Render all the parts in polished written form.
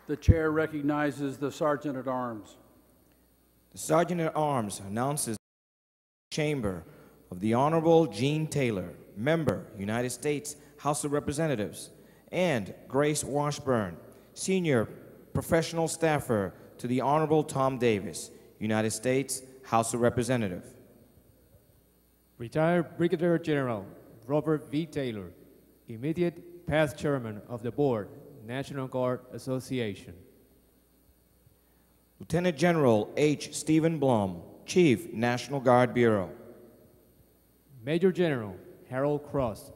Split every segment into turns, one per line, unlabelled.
The chair recognizes the Sergeant at Arms.
The Sergeant at Arms announces the Chamber of the Honorable Gene Taylor, Member, United States House of Representatives, and Grace Washburn, Senior Professional Staffer to the Honorable Tom Davis, United States House of Representatives.
Retired Brigadier General Robert V. Taylor, immediate past Chairman of the Board, National Guard Association.
Lieutenant General H. Stephen Blum, Chief, National Guard Bureau.
Major General Harold Cross,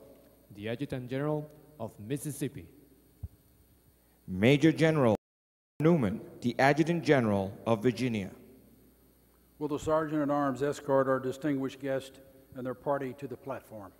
the Adjutant General of Mississippi.
Major General Newman, the Adjutant General of Virginia.
Will the Sergeant at Arms escort our distinguished guest and their party to the platform?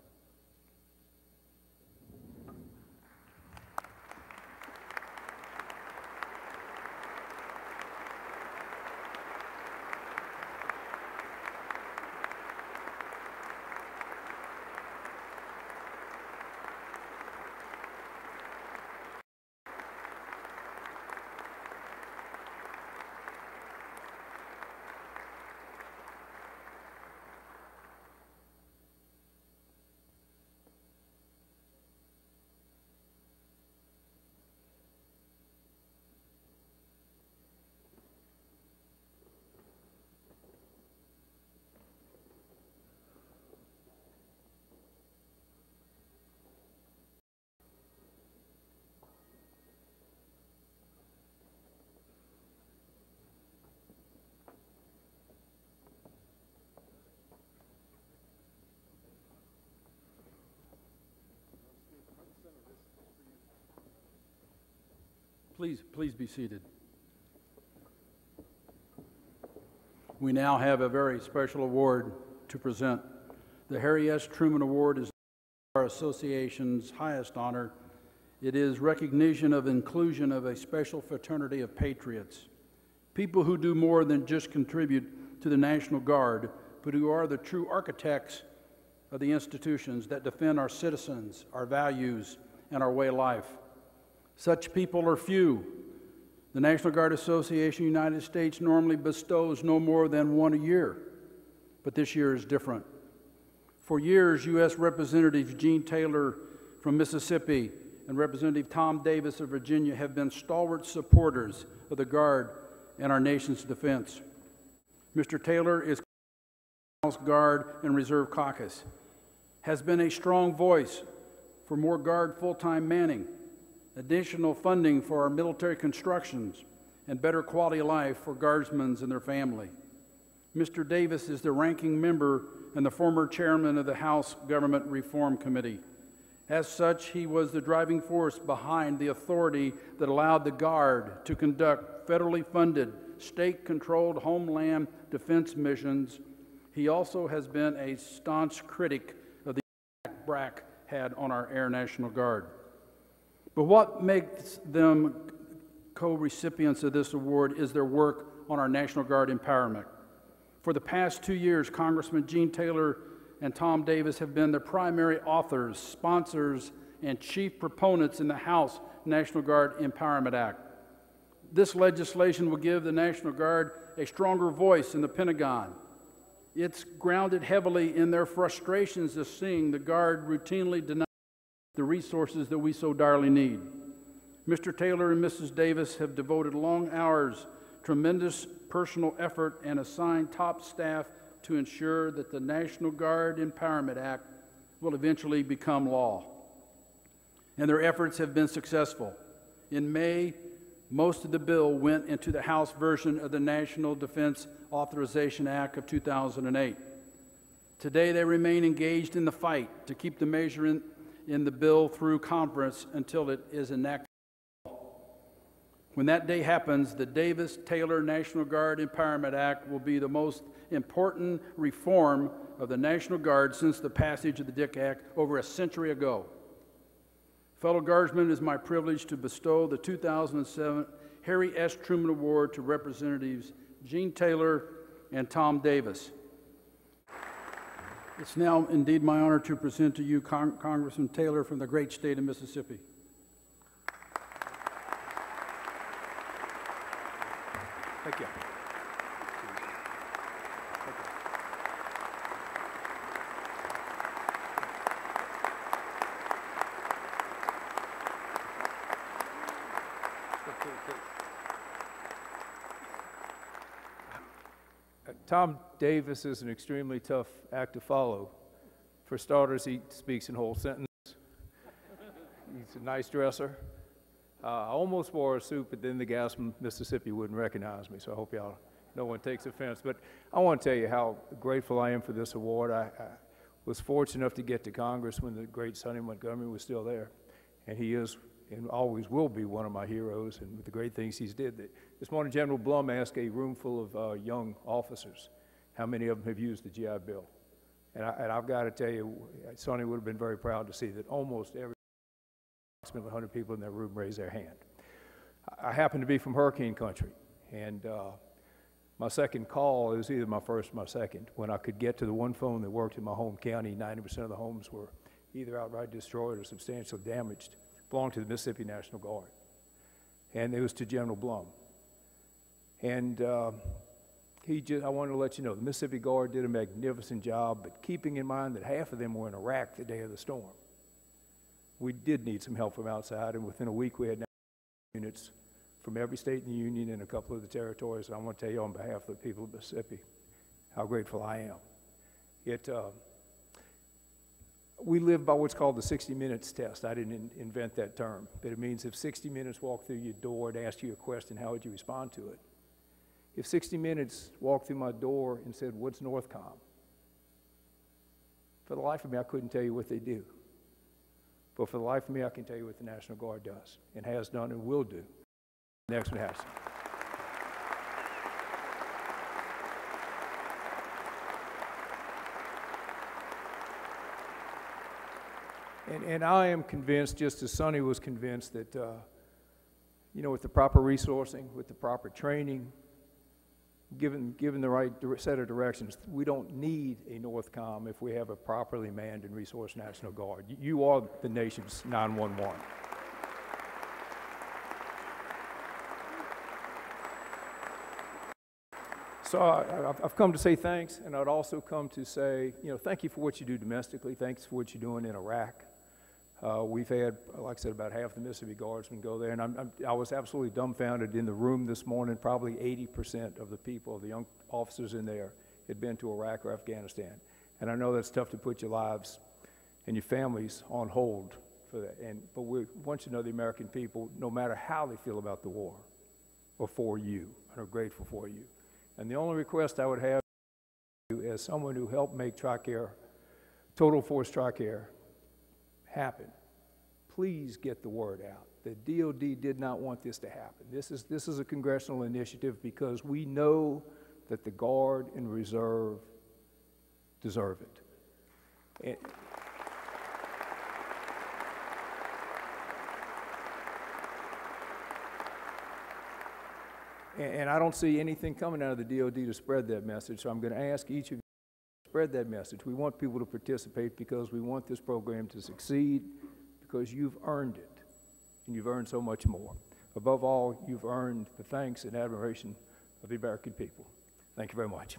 Please be seated. We now have a very special award to present. The Harry S. Truman Award is our association's highest honor. It is recognition of inclusion of a special fraternity of patriots, people who do more than just contribute to the National Guard, but who are the true architects of the institutions that defend our citizens, our values, and our way of life. Such people are few. The National Guard Association of the United States normally bestows no more than one a year, but this year is different. For years, U.S. Representative Gene Taylor from Mississippi and Representative Tom Davis of Virginia have been stalwart supporters of the Guard and our nation's defense. Mr. Taylor is House Guard and Reserve Caucus, has been a strong voice for more Guard full-time manning, additional funding for our military constructions, and better quality of life for Guardsmen and their family. Mr. Davis is the ranking member and the former chairman of the House Government Reform Committee. As such, he was the driving force behind the authority that allowed the Guard to conduct federally funded, state-controlled homeland defense missions. He also has been a staunch critic of the impact BRAC had on our Air National Guard. But what makes them co-recipients of this award is their work on our National Guard empowerment. For the past 2 years, Congressman Gene Taylor and Tom Davis have been the primary authors, sponsors, and chief proponents in the House National Guard Empowerment Act. This legislation will give the National Guard a stronger voice in the Pentagon. It's grounded heavily in their frustrations of seeing the Guard routinely deny the resources that we so direly need. Mr. Taylor and Mrs. Davis have devoted long hours, tremendous personal effort, and assigned top staff to ensure that the National Guard Empowerment Act will eventually become law. And their efforts have been successful. In May, most of the bill went into the House version of the National Defense Authorization Act of 2008. Today, they remain engaged in the fight to keep the measure in the bill through conference until it is enacted. When that day happens, the Davis-Taylor National Guard Empowerment Act will be the most important reform of the National Guard since the passage of the Dick Act over a century ago. Fellow Guardsmen, it is my privilege to bestow the 2007 Harry S. Truman Award to Representatives Gene Taylor and Tom Davis. It's now indeed my honor to present to you Congressman Taylor from the great state of Mississippi.
Thank you. Tom Davis is an extremely tough act to follow. For starters, he speaks in whole sentences. He's a nice dresser. I almost wore a suit, but then the guys from Mississippi wouldn't recognize me, so I hope no one takes offense. But I want to tell you how grateful I am for this award. I was fortunate enough to get to Congress when the great Sonny Montgomery was still there, and he is and always will be one of my heroes, and with the great things he's did. This morning, General Blum asked a room full of young officers how many of them have used the GI Bill. And I've got to tell you, Sonny would have been very proud to see that almost approximately 100 people in that room raised their hand. I happen to be from hurricane country, and my second call, it was either my first or my second, when I could get to the one phone that worked in my home county. 90% of the homes were either outright destroyed or substantially damaged, belonged to the Mississippi National Guard. And it was to General Blum. And I wanted to let you know, the Mississippi Guard did a magnificent job, but keeping in mind that half of them were in Iraq the day of the storm. We did need some help from outside, and within a week we had units from every state in the Union and a couple of the territories. And I want to tell you on behalf of the people of Mississippi how grateful I am. We live by what's called the 60 minutes test. I didn't invent that term, but it means if 60 minutes walked through your door and asked you a question, how would you respond to it? If 60 minutes walked through my door and said, what's NORTHCOM? For the life of me, I couldn't tell you what they do. But for the life of me, I can tell you what the National Guard does and has done and will do. Next one has. And I am convinced, just as Sonny was convinced, that with the proper resourcing, with the proper training, given the right set of directions, we don't need a NORTHCOM if we have a properly manned and resourced National Guard. You are the nation's 911. So I've come to say thanks, and I'd also come to say, thank you for what you do domestically. Thanks for what you're doing in Iraq. We've had, like I said, about half the Mississippi Guardsmen go there, and I was absolutely dumbfounded in the room this morning. Probably 80% of the people, the young officers in there, had been to Iraq or Afghanistan. And I know that's tough to put your lives and your families on hold for that. But we want you to know the American people, no matter how they feel about the war, are for you and are grateful for you. And the only request I would have as someone who helped make TRICARE, Total Force TRICARE, happen, please get the word out. The DOD did not want this to happen. This is a congressional initiative because we know that the Guard and Reserve deserve it. And I don't see anything coming out of the DOD to spread that message, so I'm going to ask each of you to spread that message. We want people to participate because we want this program to succeed, because you've earned it, and you've earned so much more. Above all, you've earned the thanks and admiration of the American people. Thank you very much.